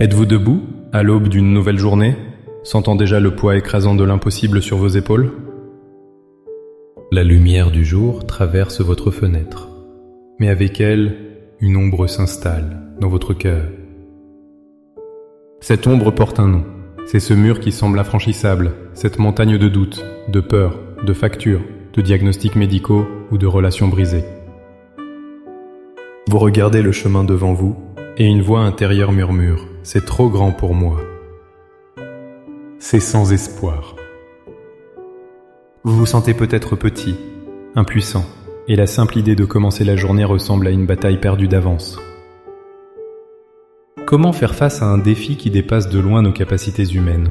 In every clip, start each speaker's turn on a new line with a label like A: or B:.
A: Êtes-vous debout, à l'aube d'une nouvelle journée, sentant déjà le poids écrasant de l'impossible sur vos épaules? La lumière du jour traverse votre fenêtre, mais avec elle, une ombre s'installe dans votre cœur. Cette ombre porte un nom, c'est ce mur qui semble infranchissable, cette montagne de doutes, de peurs, de factures, de diagnostics médicaux ou de relations brisées. Vous regardez le chemin devant vous, et une voix intérieure murmure « C'est trop grand pour moi. C'est sans espoir. » Vous vous sentez peut-être petit, impuissant, et la simple idée de commencer la journée ressemble à une bataille perdue d'avance. Comment faire face à un défi qui dépasse de loin nos capacités humaines?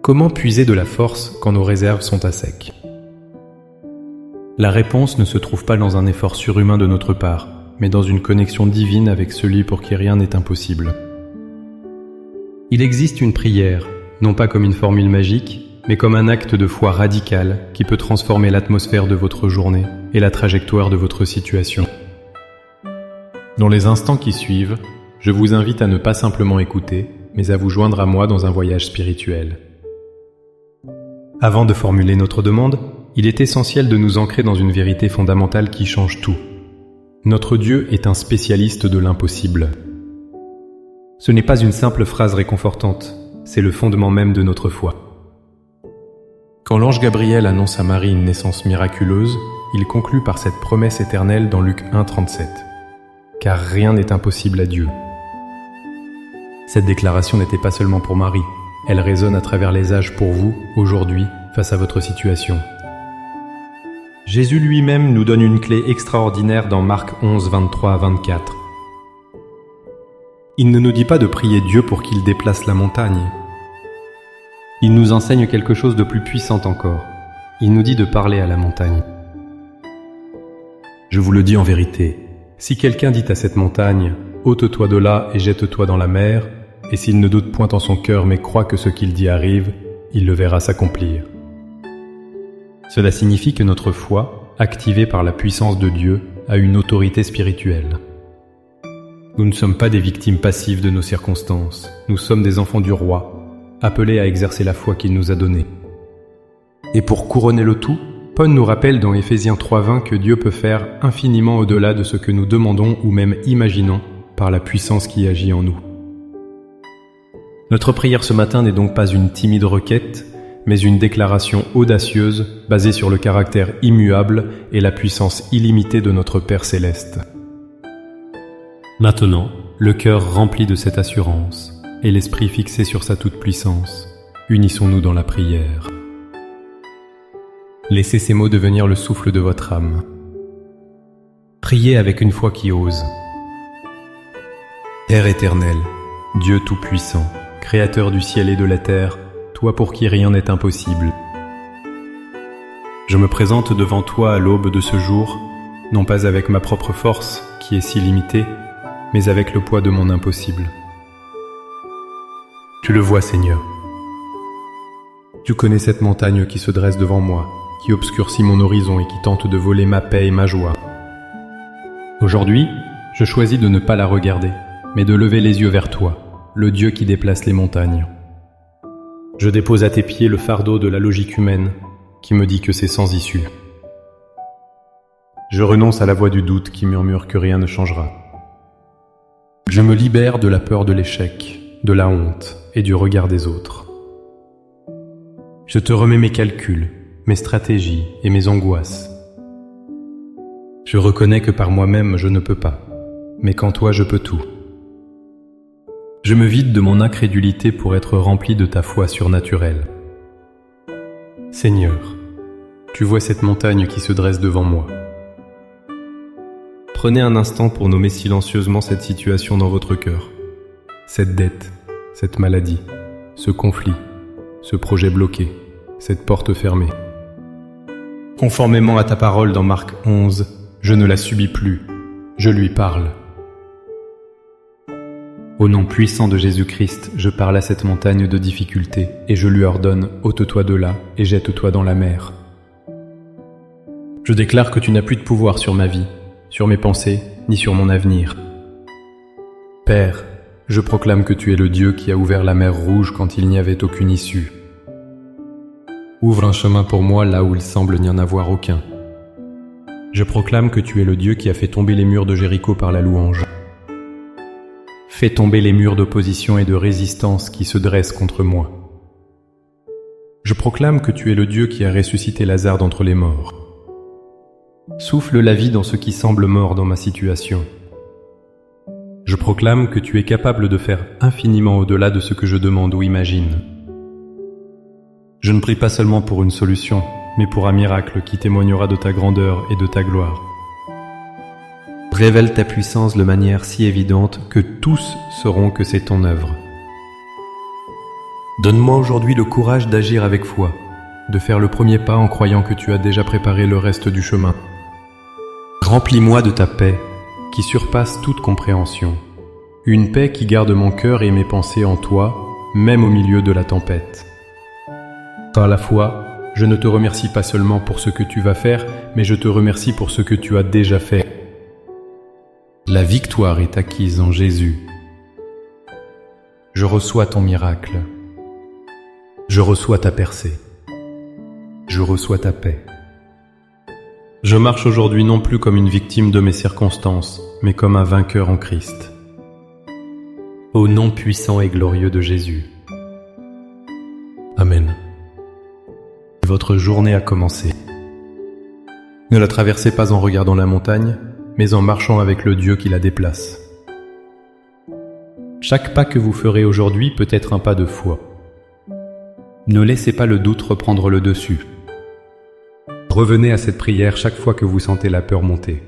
A: Comment puiser de la force quand nos réserves sont à sec? La réponse ne se trouve pas dans un effort surhumain de notre part, mais dans une connexion divine avec celui pour qui rien n'est impossible. Il existe une prière, non pas comme une formule magique, mais comme un acte de foi radical qui peut transformer l'atmosphère de votre journée et la trajectoire de votre situation. Dans les instants qui suivent, je vous invite à ne pas simplement écouter, mais à vous joindre à moi dans un voyage spirituel. Avant de formuler notre demande, il est essentiel de nous ancrer dans une vérité fondamentale qui change tout. Notre Dieu est un spécialiste de l'impossible. Ce n'est pas une simple phrase réconfortante, c'est le fondement même de notre foi. Quand l'ange Gabriel annonce à Marie une naissance miraculeuse, il conclut par cette promesse éternelle dans Luc 1,37. Car rien n'est impossible à Dieu. Cette déclaration n'était pas seulement pour Marie, elle résonne à travers les âges pour vous, aujourd'hui, face à votre situation. Jésus lui-même nous donne une clé extraordinaire dans Marc 11, 23 à 24. Il ne nous dit pas de prier Dieu pour qu'il déplace la montagne. Il nous enseigne quelque chose de plus puissant encore. Il nous dit de parler à la montagne. Je vous le dis en vérité, si quelqu'un dit à cette montagne « ôte-toi de là et jette-toi dans la mer », et s'il ne doute point en son cœur mais croit que ce qu'il dit arrive, il le verra s'accomplir. Cela signifie que notre foi, activée par la puissance de Dieu, a une autorité spirituelle. Nous ne sommes pas des victimes passives de nos circonstances, nous sommes des enfants du roi, appelés à exercer la foi qu'il nous a donnée. Et pour couronner le tout, Paul nous rappelle dans Éphésiens 3,20 que Dieu peut faire infiniment au-delà de ce que nous demandons ou même imaginons par la puissance qui agit en nous. Notre prière ce matin n'est donc pas une timide requête, mais une déclaration audacieuse basée sur le caractère immuable et la puissance illimitée de notre Père Céleste. Maintenant, le cœur rempli de cette assurance et l'esprit fixé sur sa toute-puissance, unissons-nous dans la prière. Laissez ces mots devenir le souffle de votre âme. Priez avec une foi qui ose. Père éternel, Dieu tout-puissant, Créateur du ciel et de la terre, toi pour qui rien n'est impossible. Je me présente devant toi à l'aube de ce jour, non pas avec ma propre force, qui est si limitée, mais avec le poids de mon impossible. Tu le vois, Seigneur. Tu connais cette montagne qui se dresse devant moi, qui obscurcit mon horizon et qui tente de voler ma paix et ma joie. Aujourd'hui, je choisis de ne pas la regarder, mais de lever les yeux vers toi, le Dieu qui déplace les montagnes. Je dépose à tes pieds le fardeau de la logique humaine qui me dit que c'est sans issue. Je renonce à la voix du doute qui murmure que rien ne changera. Je me libère de la peur de l'échec, de la honte et du regard des autres. Je te remets mes calculs, mes stratégies et mes angoisses. Je reconnais que par moi-même je ne peux pas, mais qu'en toi je peux tout. Je me vide de mon incrédulité pour être rempli de ta foi surnaturelle. Seigneur, tu vois cette montagne qui se dresse devant moi. Prenez un instant pour nommer silencieusement cette situation dans votre cœur. Cette dette, cette maladie, ce conflit, ce projet bloqué, cette porte fermée. Conformément à ta parole dans Marc 11, je ne la subis plus, je lui parle. Au nom puissant de Jésus-Christ, je parle à cette montagne de difficultés et je lui ordonne « ôte-toi de là et jette-toi dans la mer ». Je déclare que tu n'as plus de pouvoir sur ma vie, sur mes pensées, ni sur mon avenir. Père, Je proclame que tu es le Dieu qui a ouvert la mer Rouge quand il n'y avait aucune issue. Ouvre un chemin pour moi là où il semble n'y en avoir aucun. Je proclame que tu es le Dieu qui a fait tomber les murs de Jéricho par la louange. Fais tomber les murs d'opposition et de résistance qui se dressent contre moi. Je proclame que tu es le Dieu qui a ressuscité Lazare d'entre les morts. Souffle la vie dans ce qui semble mort dans ma situation. Je proclame que tu es capable de faire infiniment au-delà de ce que je demande ou imagine. Je ne prie pas seulement pour une solution, mais pour un miracle qui témoignera de ta grandeur et de ta gloire. Révèle ta puissance de manière si évidente que tous sauront que c'est ton œuvre. Donne-moi aujourd'hui le courage d'agir avec foi, de faire le premier pas en croyant que tu as déjà préparé le reste du chemin. Remplis-moi de ta paix, qui surpasse toute compréhension. Une paix qui garde mon cœur et mes pensées en toi, même au milieu de la tempête. Par la foi, je ne te remercie pas seulement pour ce que tu vas faire, mais je te remercie pour ce que tu as déjà fait. La victoire est acquise en Jésus. Je reçois ton miracle. Je reçois ta percée. Je reçois ta paix. Je marche aujourd'hui non plus comme une victime de mes circonstances, mais comme un vainqueur en Christ. Au nom puissant et glorieux de Jésus. Amen. Votre journée a commencé. Ne la traversez pas en regardant la montagne, mais en marchant avec le Dieu qui la déplace. Chaque pas que vous ferez aujourd'hui peut être un pas de foi. Ne laissez pas le doute reprendre le dessus. Revenez à cette prière chaque fois que vous sentez la peur monter.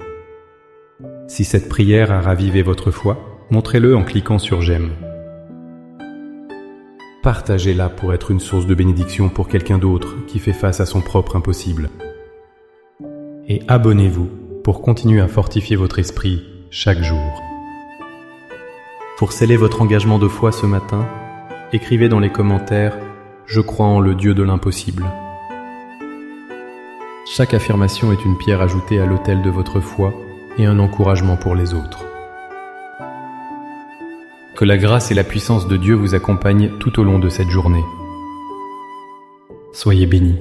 A: Si cette prière a ravivé votre foi, montrez-le en cliquant sur j'aime. Partagez-la pour être une source de bénédiction pour quelqu'un d'autre qui fait face à son propre impossible. Et abonnez-vous pour continuer à fortifier votre esprit chaque jour. Pour sceller votre engagement de foi ce matin, écrivez dans les commentaires « Je crois en le Dieu de l'impossible ». Chaque affirmation est une pierre ajoutée à l'autel de votre foi et un encouragement pour les autres. Que la grâce et la puissance de Dieu vous accompagnent tout au long de cette journée. Soyez bénis.